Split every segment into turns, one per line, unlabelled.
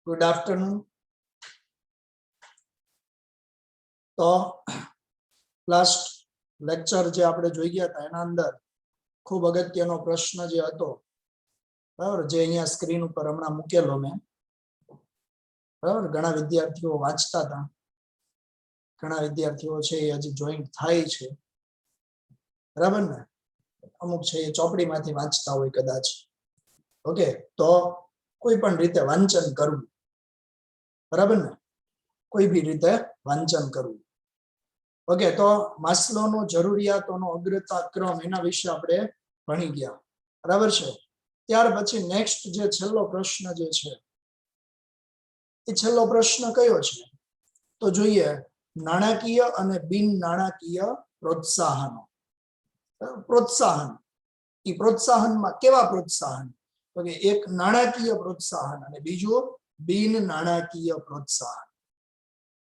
Good afternoon. તો last lecture જે આપણે જોઈ ગયા હતા એના અંદર ખૂબ અગત્યનો પ્રશ્ન જે હતો, બરાબર, જે અહીંયા સ્ક્રીન ઉપર હમણાં મૂકેલો મેં, બરાબર. ઘણા વિદ્યાર્થીઓ વાંચતા હતા, ઘણા વિદ્યાર્થીઓ છે એ હજી જોઈન્ટ થાય છે, બરાબર ને. અમુક છે એ ચોપડીમાંથી વાંચતા હોય કદાચ. ઓકે, તો કોઈ પણ રીતે વાંચન કરવું, બરાબર ને, કોઈ બી રીતે વાંચન કરવું. ઓકે, તો માસ્લોનો જરૂરિયાતોનો અગ્રતા ક્રમ એના વિશે આપણે ભણી ગયા, બરાબર છે. ત્યાર પછી નેક્સ્ટ જે છેલ્લો પ્રશ્ન જે છે એ છેલ્લો પ્રશ્ન કયો છે તો જોઈએ, નાણાકીય અને બિન નાણાકીય પ્રોત્સાહનો. પ્રોત્સાહન, એ પ્રોત્સાહનમાં કેવા પ્રોત્સાહન? તો કે એક નાણાકીય પ્રોત્સાહન અને બીજું બિન નાણાકીય પ્રોત્સાહન.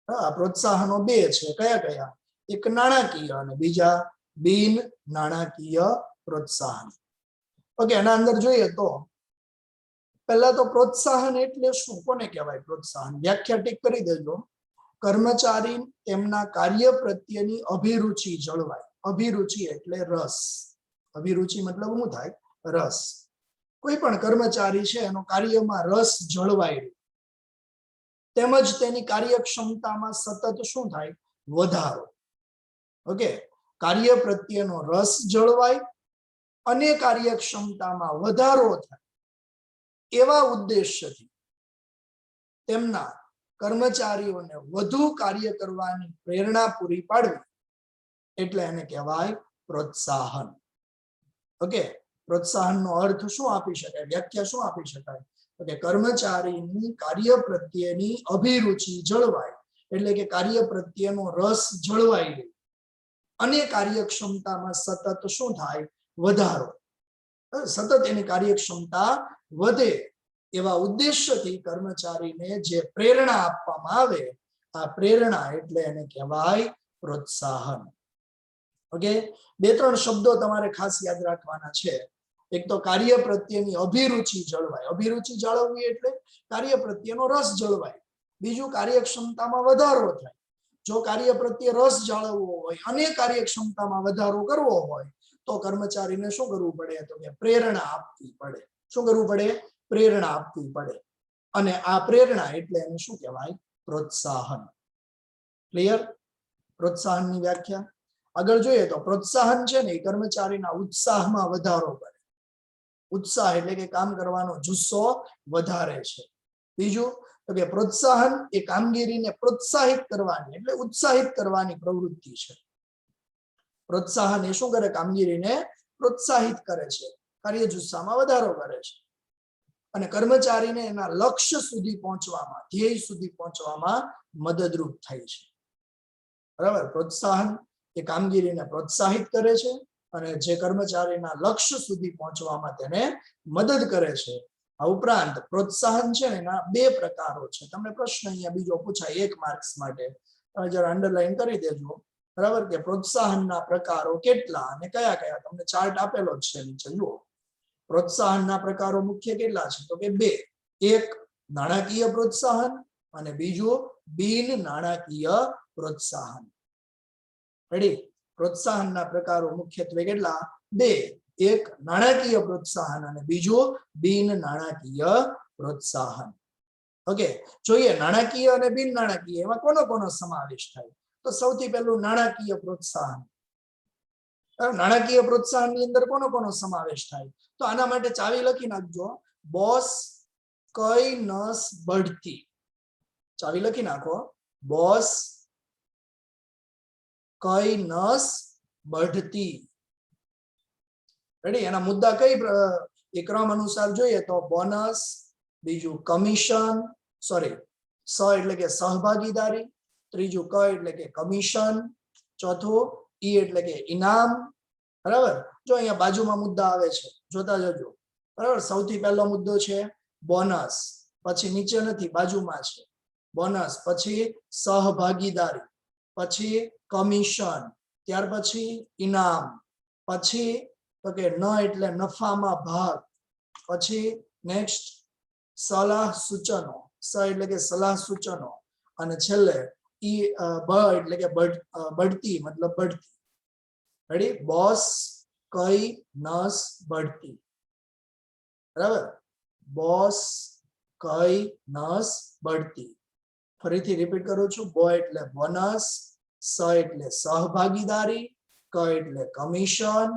આ પ્રોત્સાહનો બે છે. કયા કયા? એક નાણાકીય અને બીજા બિન નાણાકીય પ્રોત્સાહન. ઓકે, એના અંદર જોઈએ તો પહેલા તો પ્રોત્સાહન એટલે શું, કોને કહેવાય પ્રોત્સાહન? વ્યાખ્યા ટીક કરી દેજો. કર્મચારી તેમના કાર્ય પ્રત્યેની અભિરુચિ જળવાય. અભિરુચિ એટલે રસ. અભિરુચિ મતલબ શું થાય? રસ. કોઈ પણ કર્મચારી છે એનો કાર્યમાં રસ જળવાય, તેમજ તેની કાર્યક્ષમતામાં સતત શું થાય? વધારો. ઓકે, કાર્ય પ્રત્યેનો રસ જળવાય અને કાર્યક્ષમતામાં વધારો થાય એવા ઉદ્દેશ્યથી તેમના કર્મચારીઓને વધુ કાર્ય કરવાની પ્રેરણા પૂરી પાડવી, એટલે એને કહેવાય પ્રોત્સાહન. ઓકે, પ્રોત્સાહનનો અર્થ શું આપી શકાય? વ્યાખ્યા શું આપી શકાય? તો કે કર્મચારીની કાર્ય પ્રત્યેની અભિરુચિ જળવાય, એટલે કે કાર્ય પ્રત્યેનો રસ જળવાઈ રહે અને કાર્યક્ષમતામાં સતત શું થાય? વધારો. સતત એની કાર્યક્ષમતા વધે એવા ઉદ્દેશ્યથી કર્મચારીને જે પ્રેરણા આપવામાં આવે, આ પ્રેરણા એટલે એને કહેવાય પ્રોત્સાહન. ઓકે, બે ત્રણ શબ્દો તમારે ખાસ યાદ રાખવાના છે. એક તો કાર્ય પ્રત્યેની અભિરુચિ જળવાય. અભિરુચિ જાળવવી એટલે કાર્ય પ્રત્યેનો રસ જળવાય. બીજું, કાર્યક્ષમતામાં વધારો થાય. જો કાર્ય પ્રત્યે રસ જાળવવો હોય અને કાર્યક્ષમતામાં વધારો કરવો હોય તો કર્મચારીને શું કરવું પડે? તો કે પ્રેરણા આપવી પડે. શું કરવું પડે? પ્રેરણા આપવી પડે. અને આ પ્રેરણા એટલે એને શું કહેવાય? પ્રોત્સાહન. ક્લિયર? પ્રોત્સાહનની વ્યાખ્યા આગળ જોઈએ તો પ્રોત્સાહન છે ને એ કર્મચારીના ઉત્સાહમાં વધારો કરે. ઉત્સાહ એટલે કે કામ કરવાનો જુસ્સો વધારે છે. બીજું તો કે પ્રોત્સાહન એ કામગીરીને પ્રોત્સાહિત કરવાની એટલે ઉત્સાહિત કરવાની પ્રવૃત્તિ છે. પ્રોત્સાહન એ શું કરે? કામગીરીને પ્રોત્સાહિત કરે છે, કાર્ય જુસ્સામાં વધારો કરે છે અને કર્મચારીને એના લક્ષ્ય સુધી પહોંચવામાં, ધ્યેય સુધી પહોંચવામાં મદદરૂપ થાય છે. બરાબર? પ્રોત્સાહન એ કામગીરીને પ્રોત્સાહિત કરે છે અને જે કર્મચારીના લક્ષ્ય સુધી પહોંચવામાં તેને મદદ કરે છે. આ ઉપરાંત પ્રોત્સાહન છે એના બે પ્રકારો છે. તમને પ્રશ્ન અહીંયા બીજો પૂછાય 1 માર્ક્સ માટે, તમે જરા અંડરલાઈન કરી દેજો. બરાબર? કે પ્રોત્સાહનના પ્રકારો કેટલા અને કયા કયા? તમને ચાર્ટ આપેલો જ છે નીચે જુઓ. પ્રોત્સાહનના પ્રકારો મુખ્ય કેટલા છે? તો કે 2. એક નાણાકીય પ્રોત્સાહન અને બીજું બિન નાણાકીય પ્રોત્સાહન. રેડી? પ્રોત્સાહનના પ્રકારો મુખ્યત્વે કેટલા? 2. એક નાણાકીય પ્રોત્સાહન અને બીજું બિન નાણાકીય પ્રોત્સાહન. ઓકે, જોઈએ નાણાકીય અને બિન નાણાકીય એમાં કોનો કોનો સમાવેશ થાય? તો સૌથી પહેલું નાણાકીય પ્રોત્સાહન. નાણાકીય પ્રોત્સાહન ની અંદર કોનો કોનો સમાવેશ થાય? તો આના માટે ચાવી લખી નાખજો. બોસ કઈ નસ બઢતી. ચાવી લખી નાખો. બોસ કઈ નસ બઢતી. રેડી? એના મુદ્દા કઈ ક્રમ અનુસાર જોઈએ તો બોનસ, બીજું કમિશન, સોરી સ એટલે કે સહભાગીદારી, ત્રીજું ક એટલે કે કમિશન, ચોથું ઈ એટલે કે ઇનામ. બરાબર? જો અહીંયા બાજુમાં મુદ્દા આવે છે, જોતા જજો. બરાબર? સૌથી પહેલો મુદ્દો છે બોનસ, પછી નીચે નથી, બાજુમાં છે બોનસ, પછી સહભાગીદારી, પછી કમિશન, ત્યાર પછી ઇનામ, પછી તો કે ન એટલે નફામાં ભાગ, પછી નેક્સ્ટ સલાહ સૂચનો, સ એટલે કે સલાહ સૂચનો અને છેલ્લે ઈ બ એટલે કે બઢતી મતલબ બઢતી. રેડી? બોસ કઈ નસ બઢતી. બરાબર? બોસ કઈ નસ બઢતી. ફરીથી રિપીટ કરું છું. બ એટલે બોનસ, સ એટલે સહભાગીદારી, ક એટલે કમિશન,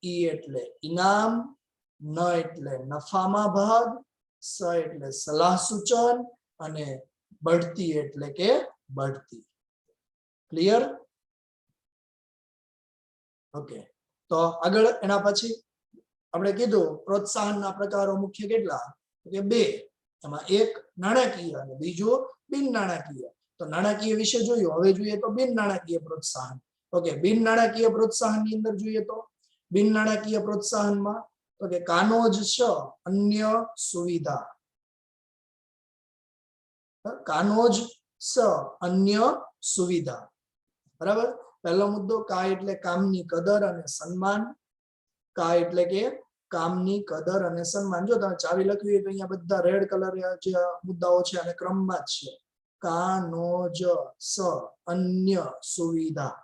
ઈ એટલે ઇનામ, ન એટલે નફામાં ભાગ, સ એટલે સલાહ સૂચન અને બઢતી એટલે કે બઢતી. ક્લિયર? ઓકે. તો આગળ એના પછી આપણે કીધું પ્રોત્સાહનના પ્રકારો મુખ્ય કેટલા? કે બે. એમાં એક નાણાકીય અને બીજું બિન નાણાકીય. તો નાણાકીય વિશે જોયું. હવે જોઈએ તો બિન નાણાકીય પ્રોત્સાહન. ઓકે, બિન નાણાકીય પ્રોત્સાહનની અંદર જોઈએ તો બિન નાણાકીય પ્રોત્સાહનમાં તો કે કાનોજ સ અન્ય સુવિધા. કાનોજ સ અન્ય સુવિધા. બરાબર? પહેલો મુદ્દો કા એટલે કામની કદર અને સન્માન. કા એટલે કે કામની કદર અને સન્માન. જો તમે ચાવી લખવી હોય તો અહીંયા બધા રેડ કલર જે મુદ્દાઓ છે અને ક્રમમાં જ છે. કાનોજ સ અન્ય સુવિધા.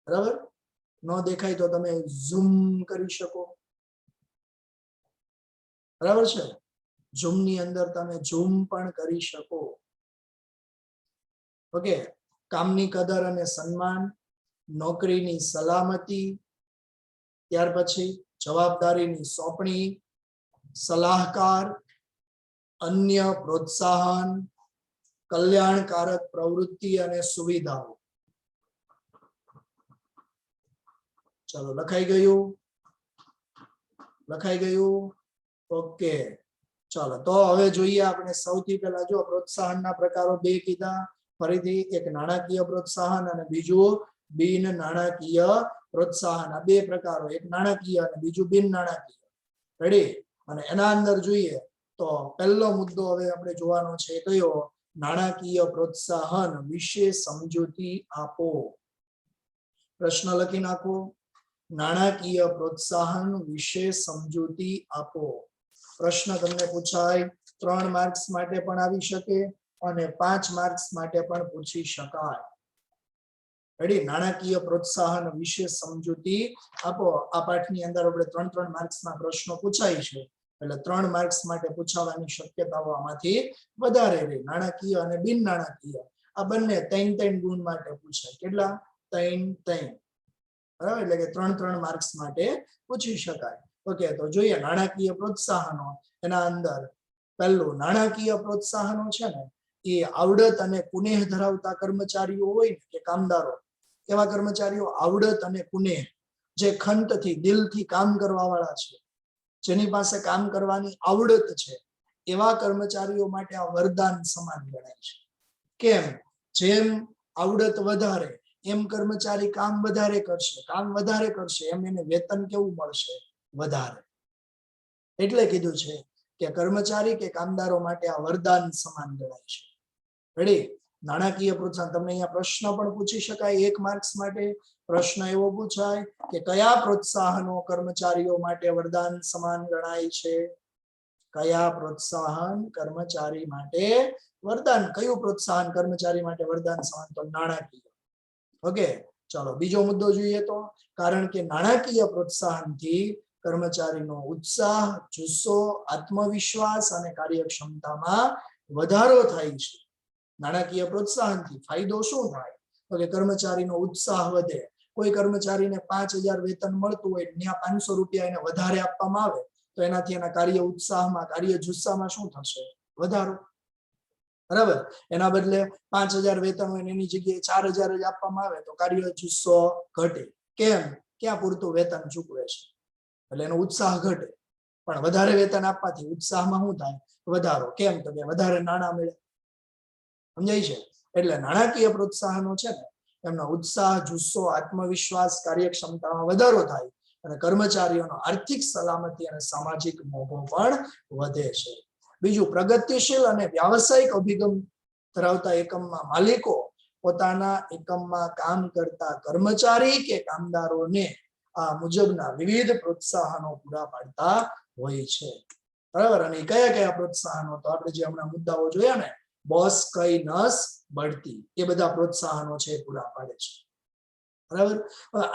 બરાબર? ન દેખાય તો તમે ઝૂમ કરી શકો. બરાબર છે? ઝૂમ ની અંદર તમે ઝૂમ પણ કરી શકો. ઓકે. કામની કદર અને સન્માન, નોકરીની સલામતી, ત્યાર પછી જવાબદારીની સોંપણી, સલાહકાર, અન્ય પ્રોત્સાહન, કલ્યાણકારક પ્રવૃત્તિ અને સુવિધાઓ. ચલો, લખાઈ ગયું? લખાઈ ગયું? ઓકે. ચાલો, તો હવે જોઈએ આપણે સૌથી પહેલા જો પ્રોત્સાહનના પ્રકારો બે કીધા. ફરીથી એક નાણાકીય પ્રોત્સાહન અને બીજું બિન નાણાકીય પ્રોત્સાહન. આ બે પ્રકારો, એક નાણાકીય અને બીજું બિન નાણાકીય. રેડી? અને એના અંદર જોઈએ તો પહેલો મુદ્દો હવે આપણે જોવાનો છે કયો? નાણાકીય પ્રોત્સાહન વિશે સમજૂતી આપો. પ્રશ્ન લખી નાખો. નાણાકીય પ્રોત્સાહન વિશે સમજૂતી આપો. પ્રશ્ન તમને પૂછાય 3 માર્ક્સ માટે પણ આવી શકે અને 5 માર્ક્સ માટે પણ પૂછી શકાય. રેડી? નાણાકીય પ્રોત્સાહન વિશે સમજૂતી આપો. આ પાઠની અંદર આપણે 3 માર્ક્સના પ્રશ્નો પૂછાય છે. એટલે 3 માર્ક્સ માટે પૂછાવાની શક્યતાઓ આમાંથી વધારે રહે. નાણાકીય અને બિન નાણાકીય આ બંને 3 ગુણ માટે પૂછાય. કેટલા? 3. બરાબર? એટલે કે 3 માર્ક્સ માટે પૂછી શકાય. ઓકે, તો જોઈએ નાણાકીય પ્રોત્સાહનો. એના અંદર પહેલું નાણાકીય પ્રોત્સાહનો છે ને એ આવડત અને કુનેહ ધરાવતા કર્મચારીઓ હોય કે કામદારો, એવા કર્મચારીઓ આવડત અને કુનેહ, જે ખંતથી દિલથી કામ કરવા વાળા છે, જેની પાસે કામ કરવાની આવડત છે, એવા કર્મચારીઓ માટે આ વરદાન સમાન ગણાય છે. કેમ? જેમ આવડત વધારે એમ કર્મચારી કામ વધારે કરશે. કામ વધારે કરશે એમ એને વેતન કેવું મળશે? વધારે. એટલે કીધું છે કે કર્મચારી કે કામદારો માટે આ વરદાન સમાન ગણાય છે. રેડી? નાણાકીય પ્રોત્સાહન. તમને અહીંયા પ્રશ્ન પણ પૂછી શકાય 1 માર્ક્સ માટે. પ્રશ્ન એવો પૂછાય કે કયા પ્રોત્સાહનો કર્મચારીઓ માટે વરદાન સમાન ગણાય છે? કયા પ્રોત્સાહન કર્મચારી માટે વરદાન? કયું પ્રોત્સાહન કર્મચારી માટે વરદાન સમાન? તો નાણાકીય. ઓકે, ચાલો બીજો મુદ્દો જોઈએ તો કારણ કે નાણાકીય પ્રોત્સાહનથી કર્મચારીનો ઉત્સાહ, જુસ્સો, આત્મવિશ્વાસ અને કાર્યક્ષમતામાં વધારો થાય છે. નાણાકીય પ્રોત્સાહનથી ફાયદો શું થાય? તો કે કર્મચારીનો ઉત્સાહ વધે. કોઈ કર્મચારીને 5000 વેતન મળતું હોય ત્યાં 500 રૂપિયા એને વધારે આપવામાં આવે તો એનાથી એના કાર્ય ઉત્સાહમાં, કાર્ય જુસ્સામાં શું થશે? વધારો. બરાબર? એના બદલે 5000 વેતન હોય એની જગ્યાએ 4000 જ આપવામાં આવે તો કાર્ય જુસ્સો ઘટે. કેમ? ક્યાં પૂરતું વેતન ચૂકવે છે એટલે એનો ઉત્સાહ ઘટે. પણ વધારે વેતન આપવાથી ઉત્સાહમાં શું થાય? વધારો. કેમ? તો કે વધારે નાણાં મળે. સમજાય છે? એટલે નાણાકીય પ્રોત્સાહનો છે ને એમનો ઉત્સાહ, જુસ્સો, આત્મવિશ્વાસ, કાર્યક્ષમતામાં વધારો થાય અને કર્મચારીઓનો આર્થિક સલામતી અને સામાજિક મોભો પણ વધે છે. બીજું, પ્રગતિશીલ અને વ્યાવસાયિક અભિગમ ધરાવતા એકમમાં માલિકો પોતાના એકમમાં કામ કરતા કર્મચારી કે કામદારોને આ મુજબના વિવિધ પ્રોત્સાહનો પૂરા પાડતા હોય છે. બરાબર. અને કયા કયા પ્રોત્સાહનો? તો આપણે જે હમણાં મુદ્દાઓ જોયા ને, બોસ કઈ નસ બઢતી, એ બધા પ્રોત્સાહનો છે પૂરા પાડે છે. બરાબર.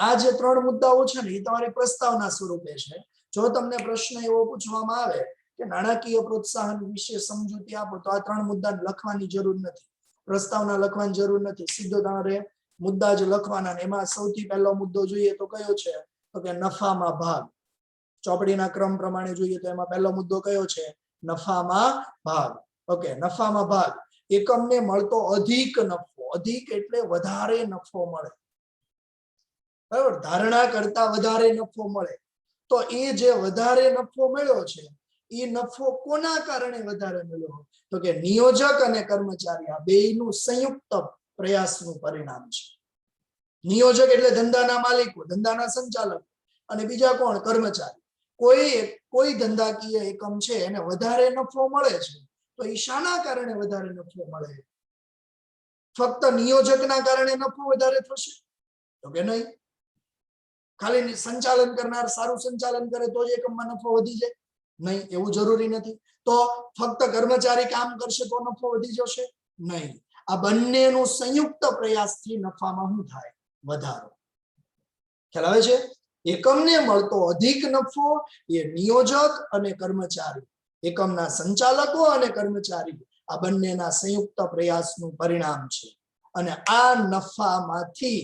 આ જે 3 મુદ્દાઓ છે ને એ તમારી પ્રસ્તાવના સ્વરૂપે છે. જો તમને પ્રશ્ન એવો પૂછવામાં આવે કે નાણાકીય પ્રોત્સાહન વિશે સમજૂતી આપો, તો આ 3 મુદ્દા લખવાની જરૂર નથી, પ્રસ્તાવના લખવાની જરૂર નથી, સીધો તમારે મુદ્દા જ લખવાના. એમાં સૌથી પહેલો મુદ્દો જોઈએ તો કયો છે? તો કે નફામાં ભાગ. ચોપડીના ક્રમ પ્રમાણે જોઈએ તો એમાં પહેલો મુદ્દો કયો છે? નફામાં ભાગ. ઓકે, નફામાં ભાગ. એકમને મળતો અધિક નફો. અધિક એટલે વધારે નફો મળે, બરાબર, ધારણા કરતા વધારે નફો મળે. તો એ જે વધારે નફો મળ્યો છે, એ નફો કોના કારણે વધારે મળ્યો? તો કે નિયોજક અને કર્મચારી આ બેયનું સંયુક્ત પ્રયાસનું પરિણામ છે. નિયોજક એટલે ધંધાના માલિકો, ધંધાના સંચાલકો, અને બીજા કોણ? કર્મચારી. કોઈ ધંધાકીય એકમ છે એને વધારે નફો મળે છે, તો એ શાના કારણે વધારે નફો મળે? ફક્ત નિયોજકના કારણે નફો વધારે થશે? તો કે નહીં. ખાલી સંચાલન કરનાર સારું સંચાલન કરે તો જ એકમમાં નફો વધી જાય? નહીં, એવું જરૂરી નથી. તો ફક્ત કર્મચારી કામ કરશે તો નફો વધી જશે? નહીં. આ બંનેનું સંયુક્ત પ્રયાસથી નફામાં શું થાય? વધારો. ખ્યાલ આવે છે? એકમને મળતો અધિક નફો એ નિયોજક અને કર્મચારી, એકમના સંચાલકો અને કર્મચારી, આ બંનેના સંયુક્ત પ્રયાસનું પરિણામ છે. અને આ નફામાંથી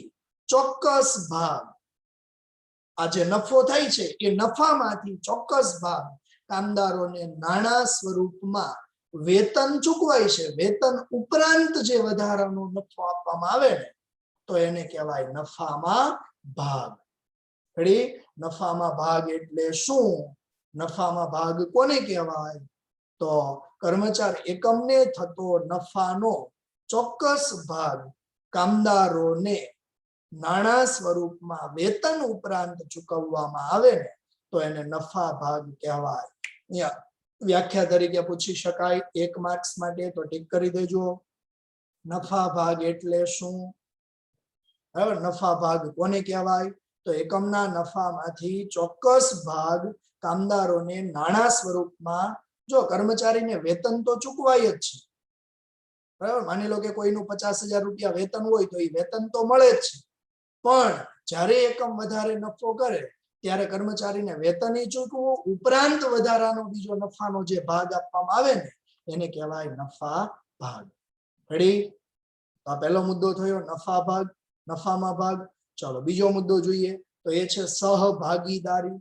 ચોક્કસ ભાગ, આ જે નફો થાય છે એ નફામાંથી ચોક્કસ ભાગ કામદારોને નાણાં સ્વરૂપમાં વેતન ચૂકવાય છે. વેતન ઉપરાંત જે વધારાનો નફો આપવામાં આવે ને, તો એને કહેવાય નફામાં ભાગ. નફામાં ભાગ એટલે શું? નફામાં ભાગ કોને કહેવાય? તો કર્મચારી એકમને થતો નફાનો ચોક્કસ ભાગ કામદારોને નાણાં સ્વરૂપમાં વેતન ઉપરાંત ચૂકવવામાં આવે ને, તો એને નફા ભાગ કહેવાય. અહીંયા વ્યાખ્યા તરીકે પૂછી શકાય 1 માર્ક્સ માટે, તો ટીક કરી દેજો. નફા ભાગ એટલે શું? બરાબર. નફા ભાગ કોને કહેવાય? તો એકમના નફામાંથી ચોક્કસ ભાગ કામદારોને નાણાં સ્વરૂપમાં, જો કર્મચારીને વેતન તો ચૂકવાય જ છે, બરાબર. માની લો કે કોઈનું 50,000 રૂપિયા વેતન હોય તો એ વેતન તો મળે જ છે, પણ જ્યારે એકમ વધારે નફો કરે ત્યારે કર્મચારીને વેતન ચૂકવવું ઉપરાંત વધારાનો બીજો નફાનો જે ભાગ આપવામાં આવે ને, એને કહેવાય નફા ભાગ. રેડી? આ પહેલો મુદ્દો થયો નફા ભાગ, નફામાં ભાગ. ચાલો બીજો મુદ્દો જોઈએ, તો એ છે સહભાગીદારી.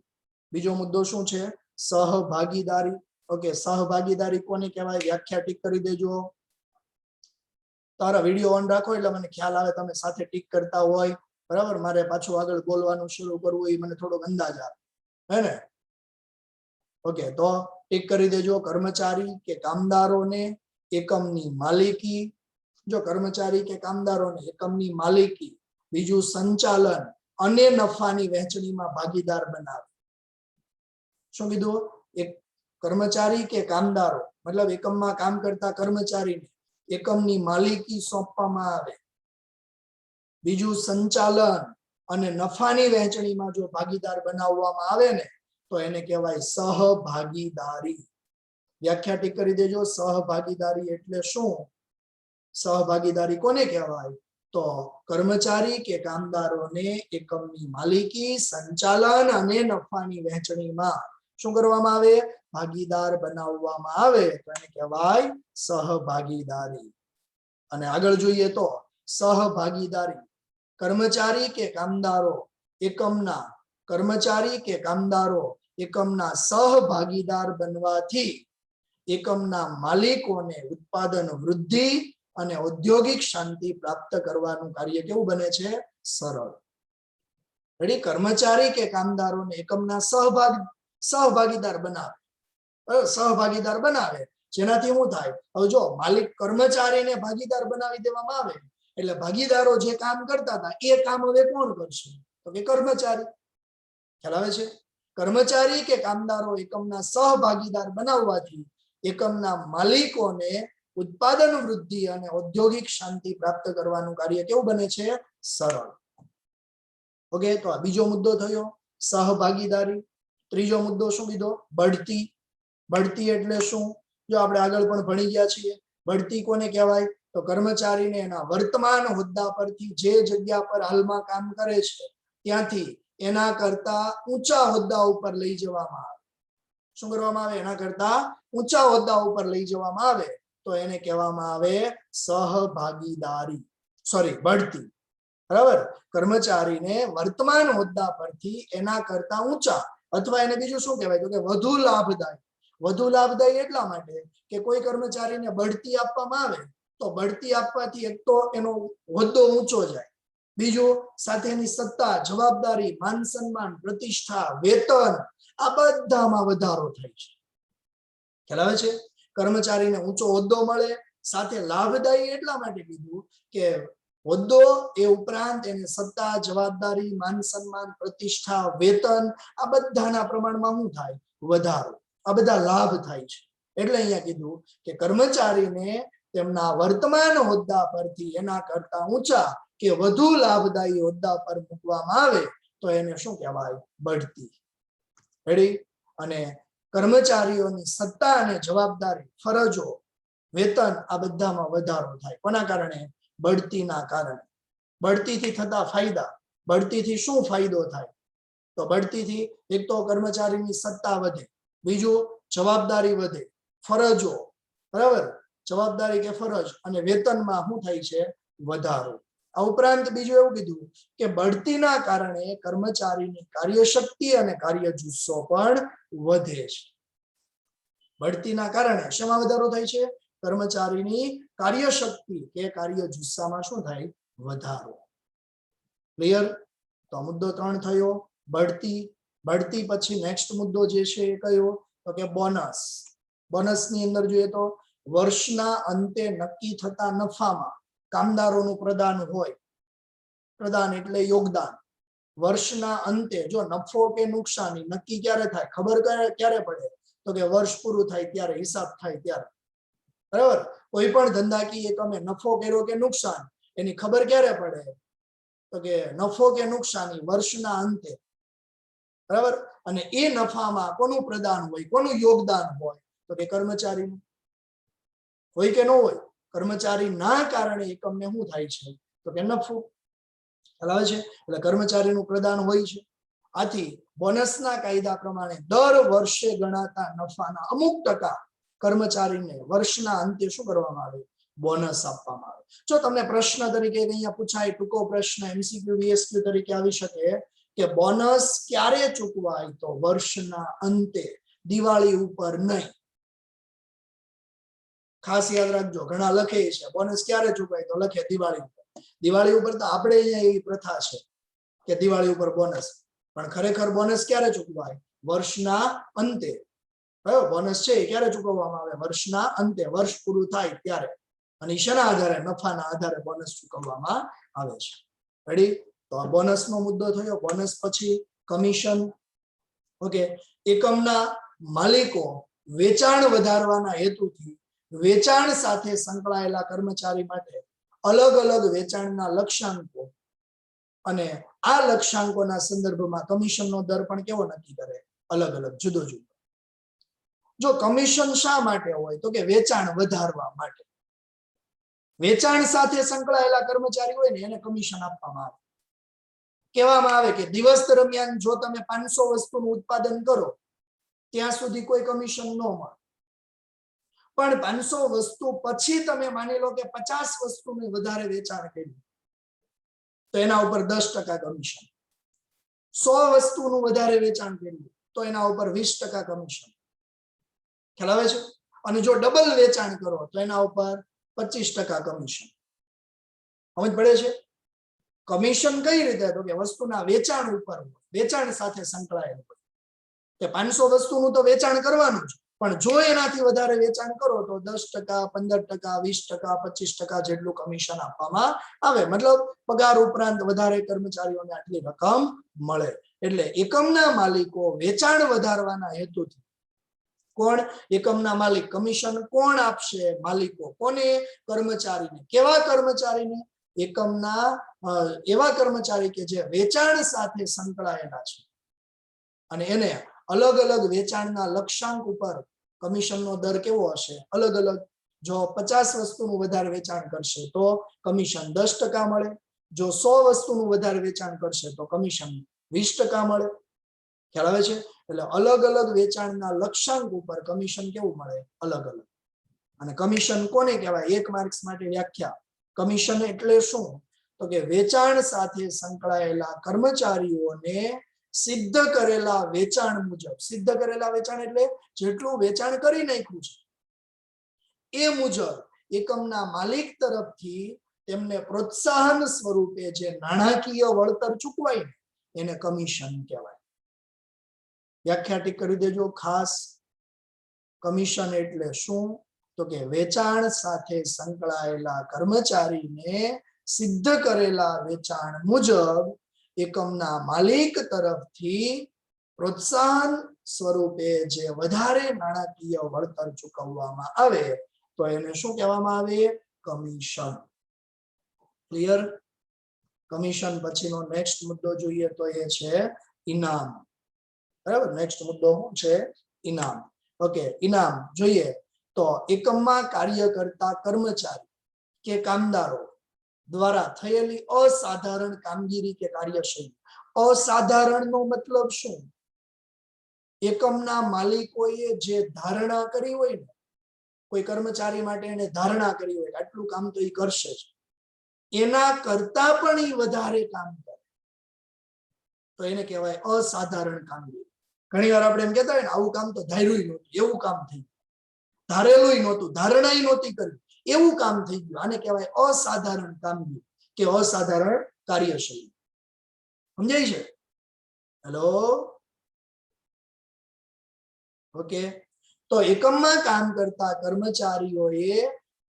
બીજો મુદ્દો શું છે? સહભાગીદારી. ઓકે, સહભાગીદારી કોને કહેવાય? વ્યાખ્યા ટીક કરી દેજો. તારા વિડીયો ઓન રાખો એટલે મને ખ્યાલ આવે તમે સાથે ટીક કરતા હોય, બરાબર. મારે પાછું આગળ બોલવાનું શરૂ કરવું એ મને થોડોક અંદાજ આવે, હે ને? ઓકે, તો ટીક કરી દેજો. કર્મચારી કે કામદારોને એકમની માલિકી, જો કર્મચારી કે કામદારોને એકમની માલિકી, બીજું સંચાલન અને નફાની વહેંચણીમાં ભાગીદાર બનાવે. શું કીધું? એક કર્મચારી કે કામદારો મતલબ એકમમાં કામ કરતા કર્મચારીને એકમની માલિકી સોંપવામાં આવે, બીજું સંચાલન અને નફાની વહેંચણીમાં જો ભાગીદાર બનાવવામાં આવે ને, તો એને કહેવાય સહભાગીદારી. વ્યાખ્યા ટીક કરી દેજો. સહભાગીદારી એટલે શું? સહભાગીદારી કોને કહેવાય? તો કર્મચારી કે કામદારોને એકમની માલિકી, સંચાલન અને નફાની વહેંચણીમાં શું કરવામાં આવે? ભાગીદાર બનાવવામાં આવે, તો એને કહેવાય સહભાગીદારી. અને આગળ જોઈએ તો સહભાગીદારી કર્મચારી કે કામદારો એકમના, કર્મચારી કે કામદારો એકમના સહભાગીદાર બનવાથી એકમના માલિકોને ઉત્પાદન વૃદ્ધિ અને ઔદ્યોગિક શાંતિ પ્રાપ્ત કરવાનું કાર્ય કેવું બને છે? સરળ. રેડી? કર્મચારી કે કામદારોને એકમના સહભાગીદાર બનાવે, સહભાગીદાર બનાવે, જેનાથી શું થાય? હવે જો માલિક કર્મચારીને ભાગીદાર બનાવી દેવામાં આવે એટલે ભાગીદારો જે કામ કરતા હતા એ કામ હવે કોણ કરશે? તો કે કર્મચારી. ખ્યાલ આવે છે? કર્મચારી કે કામદારો એકમના સહભાગીદાર બનાવવાથી એકમના માલિકોને ઉત્પાદન વૃદ્ધિ અને ઔદ્યોગિક શાંતિ પ્રાપ્ત કરવાનું કાર્ય કેવું બને છે? સરળ. ઓકે, તો આ બીજો મુદ્દો થયો સહભાગીદારી. ત્રીજો મુદ્દો શું કીધો? બઢતી. બઢતી એટલે શું? જો આપણે આગળ પણ ભણી ગયા છીએ. બઢતી કોને કહેવાય? તો કર્મચારીને એના વર્તમાન હોદ્દા પરથી જે જગ્યા પર હાલમાં કામ કરે છે ત્યાંથી એના કરતા ઊંચા હોદ્દા ઉપર લઈ જવામાં આવે. શું કરવામાં આવે? એના કરતા ઊંચા હોદ્દા ઉપર લઈ જવામાં આવે તો એને કહેવામાં આવે સહભાગીદારી, સોરી બઢતી. બરાબર? કર્મચારીને વર્તમાન હોદ્દા પરથી એના કરતા ઊંચા અથવા એને બીજું શું કહેવાય તો કે વધુ લાભદાયી. વધુ લાભદાયી એટલા માટે કે કોઈ કર્મચારીને બઢતી આપવામાં આવે તો બઢતી આપવાથી એક તો એનો હોદ્દો ઊંચો જાય, બીજું સાથેની સત્તા, જવાબદારી, માન સન્માન, પ્રતિષ્ઠા, વેતન આ બધામાં વધારો થાય છે. ખ્યાલ આવે છે? કર્મચારીને ઊંચો હોદ્દો મળે, સાથે લાભદાયી એટલા માટે કીધું કે હોદ્દો એ ઉપરાંત એને સત્તા, જવાબદારી, માન સન્માન, પ્રતિષ્ઠા, વેતન આ બધાના પ્રમાણમાં શું થાય? વધારો. આ બધા લાભ થાય છે. એટલે અહીંયા કીધું કે કર્મચારીને તેમના વર્તમાન હોદ્દા પરથી એના કરતા ઊંચા કે વધુ લાભદાયી હોદ્દા પર મૂકવામાં આવે તો એને શું કહેવાય? બઢતી. રેડી? અને કર્મચારીઓની સત્તા અને જવાબદારી, ફરજો, વેતન આ બધામાં વધારો થાય. કોના કારણે? બઢતીના કારણે. બઢતીથી થતા ફાયદા. બઢતીથી શું ફાયદો થાય? તો બઢતીથી એક તો કર્મચારીની સત્તા વધે, બીજું જવાબદારી વધે, ફરજો, બરાબર? જવાબદારી કે ફરજ અને વેતનમાં શું થાય છે? વધારો. આ ઉપરાંત બીજું એવું કીધું કે બઢતીના કારણે કર્મચારીની કાર્યશક્તિ અને કાર્યજુસ્સો પણ વધે છે. બઢતીના કારણે શેમાં વધારો થાય છે? કર્મચારીની કાર્યશક્તિ કે કાર્યજુસ્સામાં શું થાય? વધારો. ક્લિયર? તો મુદ્દો 3 થયો બઢતી. બઢતી પછી નેક્સ્ટ મુદ્દો જે છે એ કયો? તો કે બોનસ. બોનસની અંદર જોઈએ તો વર્ષના અંતે નક્કી થતા નફામાં કામદારોનું પ્રદાન હોય. પ્રદાન એટલે યોગદાન. વર્ષના અંતે જો નફો કે નુકસાની નક્કી ક્યારે થાય? ખબર ક્યારે પડે? તો કે વર્ષ પૂરું થાય ત્યારે, હિસાબ થાય ત્યારે. બરાબર? કોઈ પણ ધંધાકીય એકમે નફો કર્યો કે નુકસાન એની ખબર ક્યારે પડે? તો કે નફો કે નુકસાની વર્ષના અંતે. બરાબર? અને એ નફામાં કોનું પ્રદાન હોય, કોનું યોગદાન હોય? તો કે કર્મચારીનું. હોય કે ન હોય? કર્મચારીના કારણે એકમને શું થાય છે? તો કે નફો. ખ્યાલ છે? એટલે કર્મચારીનું પ્રદાન હોય છે. આથી બોનસના કાયદા પ્રમાણે દર વર્ષે ગણાતા નફાના અમુક ટકા કર્મચારીને વર્ષના અંતે શું કરવામાં આવે? બોનસ આપવામાં આવે. જો તમને પ્રશ્ન તરીકે અહીંયા પૂછાય, ટૂંકો પ્રશ્ન MCQ VSQ તરીકે આવી શકે કે બોનસ ક્યારે ચૂકવાય? તો વર્ષના અંતે, દિવાળી ઉપર નહીં. ખાસ યાદ રાખજો. ઘણા લખે છે બોનસ ક્યારે ચૂકવાય? તો લખે દિવાળી ઉપર. દિવાળી ઉપર તો આપણે અહીંયા એવી પ્રથા છે કે દિવાળી ઉપર બોનસ, પણ ખરેખર બોનસ ક્યારે ચૂકવાય? વર્ષના અંતે. કયો બોનસ છે એ ક્યારે ચૂકવવામાં આવે? વર્ષના અંતે, વર્ષ પૂરું થાય ત્યારે. અને શેના આધારે? નફાના આધારે બોનસ ચૂકવવામાં આવે છે. રેડી? તો આ બોનસનો મુદ્દો થયો. બોનસ પછી કમિશન. ઓકે. એકમના માલિકો વેચાણ વધારવાના હેતુથી વેચાણ સાથે સંકળાયેલા કર્મચારી માટે અલગ અલગ વેચાણના લક્ષ્યાંકો અને આ લક્ષ્યાંકોના સંદર્ભમાં કમિશનનો દર પણ કેવો નક્કી કરે? અલગ અલગ, જુદો જુદો. જો કમિશન શા માટે હોય? તો કે વેચાણ વધારવા માટે. વેચાણ સાથે સંકળાયેલા કર્મચારી હોય ને એને કમિશન આપવામાં આવે. કહેવામાં આવે કે દિવસ દરમિયાન જો તમે 500 વસ્તુનું ઉત્પાદન કરો ત્યાં સુધી કોઈ કમિશન ન મળે, પણ 500 વસ્તુ પછી તમે માની લો કે 50 વસ્તુનું વધારે વેચાણ કર્યું તો એના ઉપર 10% કમિશન. 100 વસ્તુનું વધારે વેચાણ કર્યું તો એના ઉપર 20% કમિશન. ખ્યાલ આવે છે? અને જો ડબલ વેચાણ કરો તો એના ઉપર 25% કમિશન. સમજ પડે છે? કમિશન કઈ રીતે? તો કે વસ્તુના વેચાણ ઉપર, વેચાણ સાથે સંકળાયેલું હોય. કે 500 વસ્તુનું તો વેચાણ કરવાનું છે, પણ જો એનાથી વધારે વેચાણ કરો તો 10%, 15%, 20%, 25% જેટલું કમિશન આપવામાં આવે. મતલબ પગાર ઉપરાંત વધારે કર્મચારીઓને આટલી રકમ મળે. એટલે એકમના માલિકો વેચાણ વધારવાના હેતુથી, કોણ? એકમના માલિક. કમિશન કોણ આપશે? માલિકો. કોને? કર્મચારીને. કેવા કર્મચારીને? એકમના એવા કર્મચારી કે જે વેચાણ સાથે સંકળાયેલા છે અને એને અલગ અલગ વેચાણના લક્ષ્યાંક ઉપર કમિશનનો દર કેવો હશે? અલગ અલગ. જો 50 વસ્તુનું વધારે વેચાણ કરશે તો કમિશન 10% મળે. જો 100 વસ્તુનું વધારે વેચાણ કરશે તો કમિશન 20% મળે. ખ્યાલ આવે છે? એટલે અલગ અલગ વેચાણના લક્ષ્યાંક ઉપર કમિશન કેવું મળે? અલગ અલગ. અને કમિશન કોને કહેવાય? 1 માર્ક્સ માટે વ્યાખ્યા. કમિશન એટલે શું? તો કે વેચાણ સાથે સંકળાયેલા કર્મચારીઓને સિદ્ધ કરેલા વેચાણ મુજબ, સિદ્ધ કરેલા વેચાણ એટલે જેટલું વેચાણ કરી નાખ્યું છે એ મુજબ એકમના માલિક તરફથી તેમને પ્રોત્સાહન સ્વરૂપે જે નાણાકીય વળતર ચૂકવાય એને કમિશન કહેવાય. વ્યાખ્યા ટીક કરી દેજો ખાસ. કમિશન એટલે શું? તો કે વેચાણ સાથે સંકળાયેલા કર્મચારીને સિદ્ધ કરેલા વેચાણ મુજબ એકમના માલિક તરફથી પ્રોત્સાહન સ્વરૂપે જે વધારે નાણાકીય વળતર ચૂકવવામાં આવે તો એને શું કહેવામાં આવે? કમિશન. ક્લિયર? કમિશન પછીનો નેક્સ્ટ મુદ્દો જોઈએ તો એ છે ઇનામ. બરાબર? નેક્સ્ટ મુદ્દો શું છે? ઇનામ. ઓકે, ઇનામ જોઈએ તો એકમમાં કાર્ય કરતા કર્મચારી કે કામદારો દ્વારા થયેલી અસાધારણ કામગીરી કે કાર્યશૈલી. અસાધારણ નો મતલબ શું? એકમના માલિકોએ જે ધારણા કરી હોય ને, કોઈ કર્મચારી માટે એને ધારણા કરી હોય આટલું કામ તો એ કરશે જ, એના કરતા પણ એ વધારે કામ કરે તો એને કહેવાય અસાધારણ કામગીરી. ઘણી વાર આપણે એમ કહેતા હોય ને આવું કામ તો ધાર્યું નહોતું, એવું કામ થઈ ગયું. ધારેલું નહોતું, ધારણા નહોતી કરી, એવું કામ થઈ ગયું. આને કહેવાય અસાધારણ કામગીરી કે અસાધારણ કાર્યશૈલી. સમજાય છે? હેલો? ઓકે. તો એકમમાં કામ કરતા કર્મચારીઓએ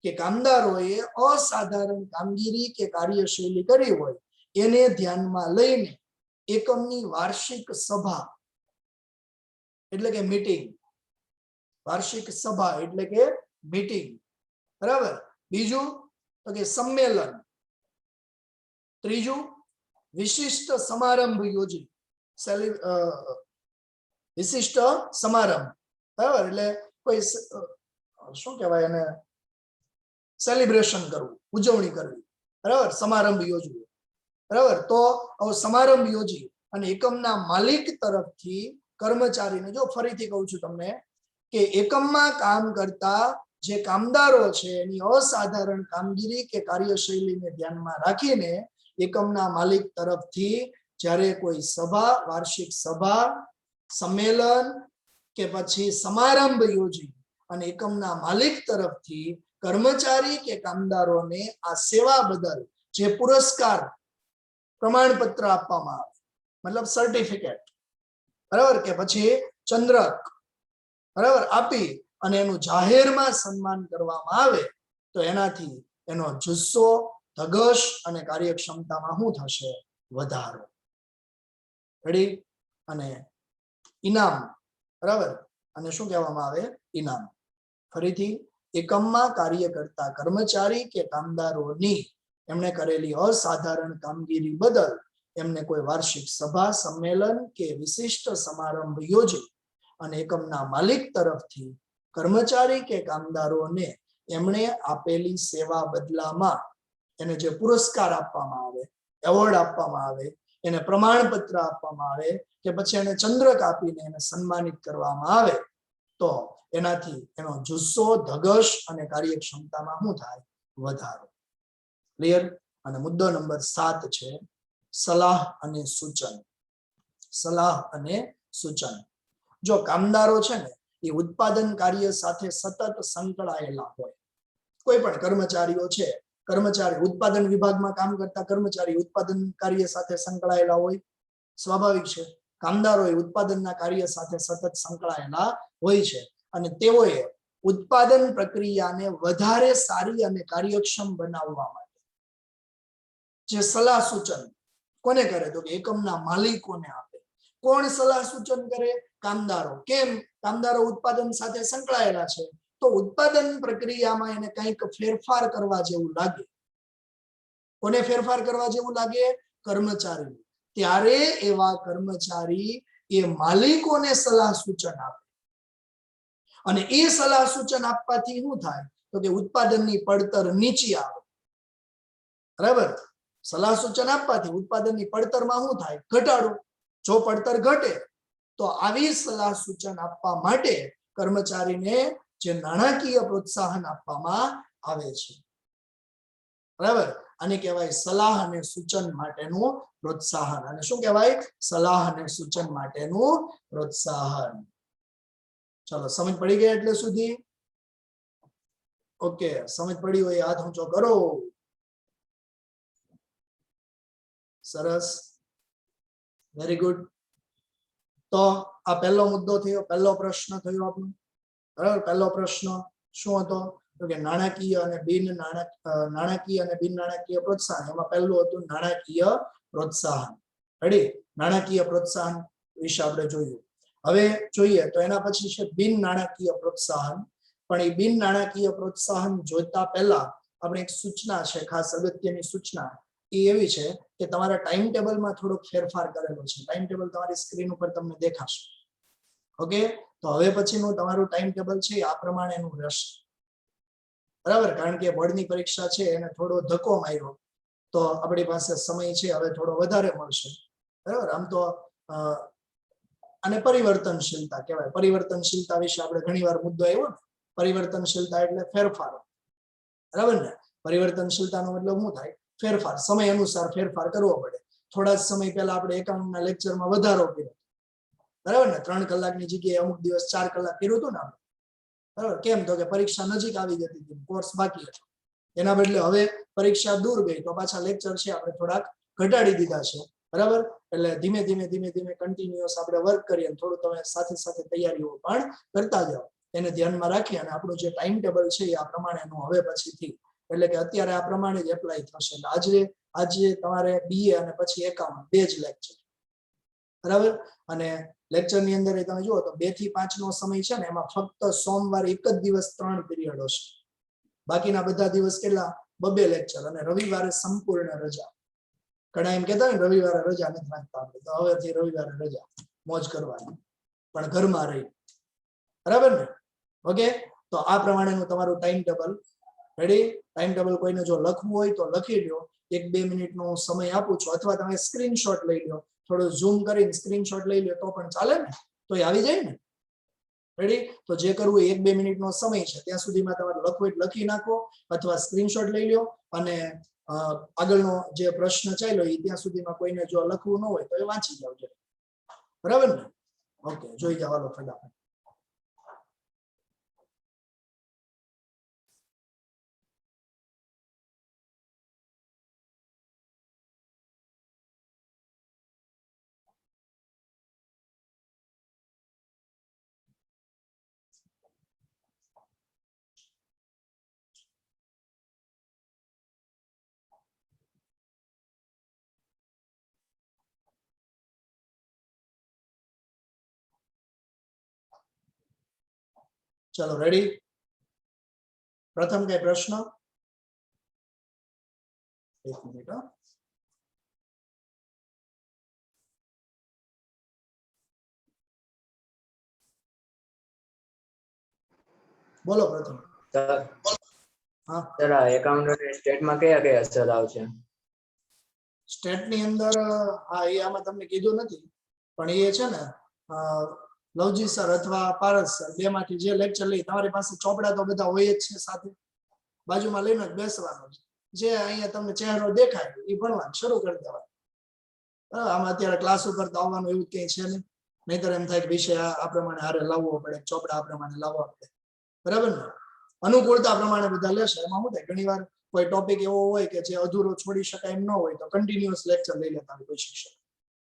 કે કામદારોએ અસાધારણ કામગીરી કે કાર્યશૈલી કરી હોય એને ધ્યાનમાં લઈને એકમની વાર્ષિક સભા એટલે કે મીટિંગ, વાર્ષિક સભા એટલે કે મીટિંગ, બરાબર? બીજું તો કે સંમેલન. ત્રીજું વિશિષ્ટ સમારંભ યોજી, વિશિષ્ટ સમારંભ, બરાબર? એટલે કોઈ શું કહેવાય એને? સેલિબ્રેશન કરવું, ઉજવણી કરવી, બરાબર? સમારંભ યોજવો, બરાબર? તો સમારંભ યોજી અને એકમના માલિક તરફથી કર્મચારીને, જો ફરીથી કહું છું તમને કે એકમમાં કામ કરતા જે કામદારો છે એની અસાધારણ કામગીરી કે કાર્યશૈલીને ધ્યાનમાં રાખીને એકમના માલિક તરફથી જ્યારે કોઈ સભા, વાર્ષિક સભા, સંમેલન કે પછી સમારંભ યોજી અને એકમના માલિક તરફથી કર્મચારી કે કામદારોને આ સેવા બદલ જે પુરસ્કાર, પ્રમાણપત્ર આપવામાં આવે, મતલબ સર્ટિફિકેટ, બરાબર? કે પછી ચંદ્રક, બરાબર? આપી અને એનું જાહેરમાં સન્માન કરવામાં આવે તો એનાથી એનો જુસ્સો, ધગશ અને કાર્યક્ષમતામાં શું થશે? વધારો. રેડી? અને ઇનામ, બરાબર? અને શું કહેવામાં આવે? ઇનામ. ફરીથી, એકમમાં કાર્ય કરતા કર્મચારી કે કામદારોની એમણે કરેલી અસાધારણ કામગીરી બદલ એમને કોઈ વાર્ષિક સભા, સંમેલન કે વિશિષ્ટ સમારંભ યોજી અને એકમના માલિક તરફથી કર્મચારી કે કામદારોને એમણે આપેલી સેવા બદલામાં એને જે પુરસ્કાર આપવામાં આવે, એવોર્ડ આપવામાં આવે, એને પ્રમાણપત્ર આપવામાં આવે કે પછી એને ચંદ્રક આપીને એને સન્માનિત કરવામાં આવે તો એનાથી એનો જુસ્સો, ધગશ અને કાર્યક્ષમતામાં શું થાય? વધારો. ક્લિયર? અને મુદ્દો નંબર 7 છે સલાહ અને સૂચન. સલાહ અને સૂચન. જો કામદારો છે ને એ ઉત્પાદન કાર્ય સાથે સતત સંકળાયેલા હોય, કોઈ પણ કર્મચારીઓ છે, કર્મચારી ઉત્પાદન વિભાગમાં કામ કરતા કર્મચારી ઉત્પાદન કાર્ય સાથે સંકળાયેલા હોય, સ્વાભાવિક છે. કામદારો એ ઉત્પાદનના કાર્ય સાથે સતત સંકળાયેલા હોય છે અને તેઓએ ઉત્પાદન પ્રક્રિયાને વધારે સારી અને કાર્યક્ષમ બનાવવા માટે જે સલાહ સૂચન કોને કરે? તો કે એકમના માલિકોને આપે. કોણ સલાહ સૂચન કરે? કામદારો. કેમ? કામદારો ઉત્પાદન સાથે સંકળાયેલા છે તો ઉત્પાદન પ્રક્રિયામાં એને કંઈક ફેરફાર કરવા જેવું લાગે. કોને ફેરફાર કરવા જેવું લાગે? કર્મચારી. ત્યારે એવા કર્મચારી એ માલિકોને સલાહ સૂચન આપે અને એ સલાહ સૂચન આપવાથી શું થાય તો કે ઉત્પાદનની પડતર નીચી આવે. બરાબર, સલાહ સૂચન આપવાથી ઉત્પાદનની પડતરમાં શું થાય ઘટાડો. જો પડતર ઘટે તો આવી સલાહ સૂચન આપવા માટે કર્મચારીને જે નાણાકીય પ્રોત્સાહન આપવામાં આવે છે. બરાબર, આને કહેવાય સલાહ અને સૂચન માટેનું પ્રોત્સાહન. અને શું કહેવાય? સલાહ અને સૂચન માટેનું પ્રોત્સાહન. ચલો, સમજ પડી ગઈ એટલે સુધી? ઓકે, સમજ પડી હોય હાથ ઊંચો કરો. સરસ, વેરી ગુડ. તો આ પહેલો મુદ્દો થયો, પહેલો પ્રશ્ન થયો આપણો. બરાબર, પહેલો પ્રશ્ન શું હતો તો કે નાણાકીય અને બિન નાણાકીય અને બિન નાણાકીય પ્રોત્સાહન. એમાં પહેલું હતું નાણાકીય પ્રોત્સાહન. રેડી, નાણાકીય પ્રોત્સાહન વિશે આપણે જોયું. હવે જોઈએ તો એના પછી છે બિન નાણાકીય પ્રોત્સાહન. પણ એ બિન નાણાકીય પ્રોત્સાહન જોતા પહેલા આપણે એક સૂચના છે, ખાસ અગત્યની સૂચના. એ એવી છે કે તમારા ટાઈમ ટેબલમાં થોડોક ફેરફાર કરેલો છે. ટાઈમ ટેબલ તમારી સ્ક્રીન ઉપર તમને દેખાશે. ઓકે, તો હવે પછીનું તમારું ટાઈમ ટેબલ છે આ પ્રમાણેનું રહેશે. બરાબર, કારણ કે બોર્ડની પરીક્ષા છે એને થોડો ધક્કો માર્યો તો આપણી પાસે સમય છે હવે થોડો વધારે મળશે. બરાબર, આમ તો અને પરિવર્તનશીલતા કહેવાય. પરિવર્તનશીલતા વિશે આપણે ઘણીવાર મુદ્દો આવ્યો ને. પરિવર્તનશીલતા એટલે ફેરફારો. બરાબર ને, પરિવર્તનશીલતાનો મતલબ શું થાય? ફેરફાર, સમય અનુસાર ફેરફાર કરવો પડે. થોડા જ સમય પહેલા આપણે એકાઉન્ટના લેક્ચરમાં વધારો કર્યો, બરાબર ને, 3 કલાકની જગ્યાએ અમુક દિવસ 4 કલાક કર્યું હતું ને આપણે. બરાબર, કેમ તો કે પરીક્ષા નજીક આવી જતી હતી, કોર્સ બાકી હતો. એના બદલે હવે પરીક્ષા દૂર ગઈ તો પાછા લેક્ચર છે આપણે થોડાક ઘટાડી દીધા છે. બરાબર, એટલે ધીમે ધીમે કન્ટિન્યુઅસ આપણે વર્ક કરીએ. થોડું તમે સાથે સાથે તૈયારીઓ પણ કરતા જાઓ. એને ધ્યાનમાં રાખી અને આપણું જે ટાઈમ ટેબલ છે એ આ પ્રમાણેનું હવે પછીથી, એટલે કે અત્યારે આ પ્રમાણે જ એપ્લાય થશે. આજે તમારે BA અને પછી એકાઉન્ટ 2 જ લેક્ચર. બરાબર, અને લેક્ચરની અંદર તમે જુઓ તો 2 થી 5 નો સમય છે ને, એમાં ફક્ત સોમવારે એક જ દિવસ 3 પીરિયડ હશે. બાકીના બધા દિવસ કેટલા? 2 લેક્ચર. અને રવિવારે સંપૂર્ણ રજા. ઘણા એમ કહેતા હોય રવિવારે રજા નથી રાખતા આપણે, તો હવેથી રવિવારે રજા, મોજ કરવાની, પણ ઘરમાં રહી. બરાબર ને? ઓકે, તો આ પ્રમાણેનું તમારું time table ready. Time table કોઈને જો લખવું હોય તો લખી લો. 1-2 મિનિટનો સમય આપું છું, અથવા તમે સ્ક્રીનશોટ લઈ લો. થોડું ઝૂમ કરીને સ્ક્રીનશોટ લઈ લો તો પણ ચાલે ને, તો આવી જાય ને. રેડી, તો જે કરવું 1-2 મિનિટનો સમય છે ત્યાં સુધીમાં તમારે લખવું એટલે લખી નાખો, અથવા સ્ક્રીનશોટ લઈ લો. અને આગળનો જે પ્રશ્ન ચાલ્યો એ ત્યાં સુધીમાં કોઈને જો લખવું ન હોય તો એ વાંચી જાવ. બરાબર ને? ઓકે, જોઈ જાવ હાલો ફટાફટ. ચલો, રેડી. પ્રથમ કઈ પ્રશ્ન? એક મિનિટ. બોલો પ્રથમ.
હા સર, એકાઉન્ટ અને સ્ટેટમાં કયા કયા સર આવશે?
સ્ટેટની અંદર હા એ આમાં તમને કીધું નથી, પણ એ છે ને લવજી સર અથવા પારસ સર બેમાંથી જે લેક્ચર લઈ, તમારી પાસે ચોપડા તો બધા હોય જ છે સાથે, બાજુમાં લઈને જ બેસવાનું છે. જે અહીંયા તમને ચહેરો દેખાય એ ભણવાનું શરૂ કરી દેવાનું. આમાં અત્યારે ક્લાસ ઉપર તો આવવાનું એવું કંઈ છે નહીં, નહીતર એમ થાય કે વિષય આ પ્રમાણે હારે લાવવો પડે, ચોપડા આ પ્રમાણે લાવવા પડે. બરાબર ને? અનુકૂળતા પ્રમાણે બધા લેશે. એમાં શું થાય, ઘણી વાર કોઈ ટોપિક એવો હોય કે જે અધૂરો છોડી શકાય એમ ન હોય તો કન્ટિન્યુઅસ લેક્ચર લઈ લેતા હોય કોઈ શિક્ષક.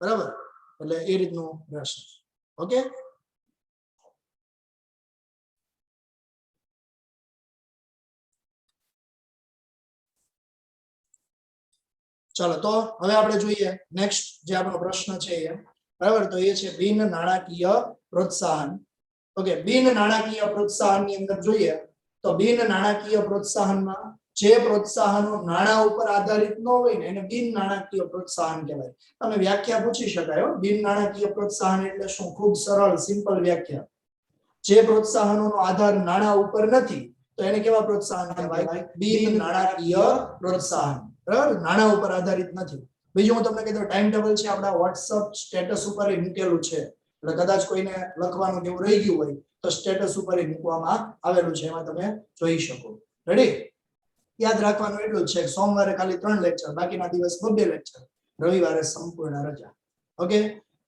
બરાબર, એટલે એ રીતનું રહેશે. ઓકે, ચાલો તો હવે આપણે જોઈએ નેક્સ્ટ જે આપણો પ્રશ્ન છે એ. બરાબર, તો એ છે બિન નાણાકીય પ્રોત્સાહન. ઓકે, બિન નાણાકીય પ્રોત્સાહનની અંદર જોઈએ તો બિન નાણાકીય પ્રોત્સાહનમાં જે પ્રોત્સાહનો નાણાં ઉપર આધારિત ન હોય ને એને બિન નાણાકીય પ્રોત્સાહન કહેવાય. તમે વ્યાખ્યા પૂછી શકાય. બિન નાણાકીય પ્રોત્સાહન એટલે શું? ખૂબ સરળ સિમ્પલ વ્યાખ્યા. જે પ્રોત્સાહનોનો આધાર નાણાં ઉપર નથી તો એને કેવા પ્રોત્સાહન કહેવાય? બિન નાણાકીય પ્રોત્સાહન. બરાબર, નાણાં ઉપર આધારિત નથી. બીજું હું તમને કહી દઉં, ટાઈમ ટેબલ છે આપણા WhatsApp સ્ટેટસ ઉપર મૂકેલું છે, એટલે કદાચ કોઈને લખવાનું કેવું રહી ગયું હોય તો સ્ટેટસ ઉપર મૂકવામાં આવેલું છે, એમાં તમે જોઈ શકો. રેડી? યાદ રાખવાનું એટલું જ છે કે સોમવારે ખાલી 3 લેક્ચર, બાકીના દિવસ 2 લેક્ચર, રવિવારે સંપૂર્ણ રજા. ઓકે,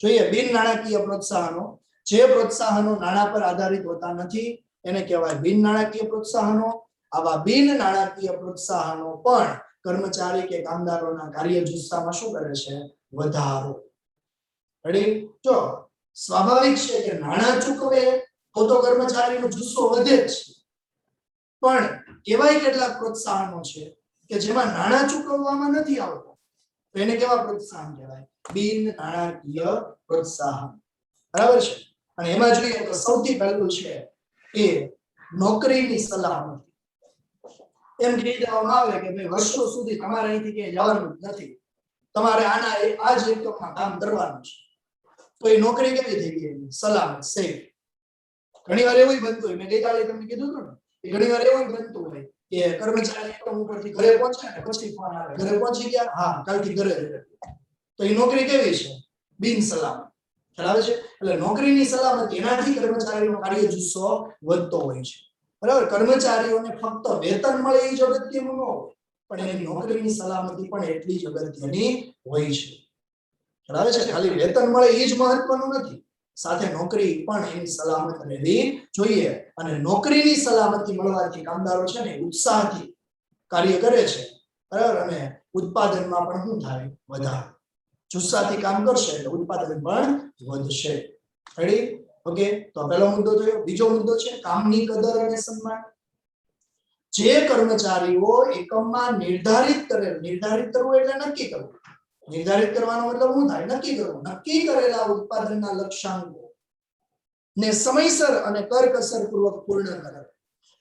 જોઈએ બિન નાણાકીય પ્રોત્સાહનો. જે પ્રોત્સાહનો નાણાં પર આધારિત હોતા નથી એને કહેવાય બિન નાણાકીય પ્રોત્સાહનો. આવા બિન નાણાકીય પ્રોત્સાહનો પણ કર્મચારી કે કામદારોના કાર્ય જુસ્સામાં શું કરે છે? વધારો. રેડી? જો સ્વાભાવિક છે કે નાણાં ચૂકવે તો કર્મચારીનો જુસ્સો વધે જ છે, પણ એવાય કેટલાક પ્રોત્સાહનો છે કે જેમાં નાણાં ચૂકવવામાં નથી આવતું, તો એને કેવા પ્રોત્સાહન કહેવાય? બિન નાણાકીય પ્રોત્સાહન. બરાબર છે? અને એમાં જોઈએ તો સૌથી પહેલું છે એ નોકરીની સલામતી. એમ કહી દેવામાં આવે કે ભાઈ વર્ષો સુધી તમારે અહીંથી ક્યાંય જવાનું જ નથી, તમારે આ જ એકમમાં કામ કરવાનું છે, તો એ નોકરી કેવી થઈ ગઈ? સલામત, સેફ. ઘણીવાર એવું બનતું હોય, મેં ગઈકાલે તમને કીધું હતું ને, ઘણીવાર એવું બનતું હોય કે કર્મચારી એકમ ઉપરથી ઘરે પહોંચે ને પછી ફોન આવે, ઘરે પહોંચી ગયા? હા, કાલથી ઘરે જ. તો એ નોકરી કેવી છે? બિન સલામત. ખ્યાલ આવે છે? એટલે નોકરીની સલામતી, એનાથી કર્મચારીનો કાર્ય જુસ્સો વધતો હોય છે. બરાબર? કર્મચારીઓને ફક્ત વેતન મળે એ જ અગત્યનું ન હોય, પણ એની નોકરીની સલામતી પણ એટલી જ અગત્યની હોય છે. ખ્યાલ આવે છે? ખાલી વેતન મળે એ જ મહત્વનું નથી, સાથે નોકરી પણ એની સલામત રહેવી જોઈએ. અને નોકરીની સલામતી મળવાથી કામદારો છે ને ઉત્સાહથી કાર્ય કરે છે. બરાબર? અને ઉત્પાદનમાં પણ શું થાય? વધારો. જુસ્સાથી કામ કરશે એટલે ઉત્પાદન પણ વધશે. રેડી? ઓકે, તો પહેલો મુદ્દો જોયો. બીજો મુદ્દો છે કામની કદર અને સન્માન. જે કર્મચારીઓ એકમમાં નિર્ધારિત કરવું એટલે નક્કી કરવું. નિર્ધારિત કરવાનો મતલબ શું થાય? નક્કી કરવું. નક્કી કરેલા ઉત્પાદનના લક્ષ્યાંકો ને સમયસર અને કરકસરપૂર્વક પૂર્ણ કરે.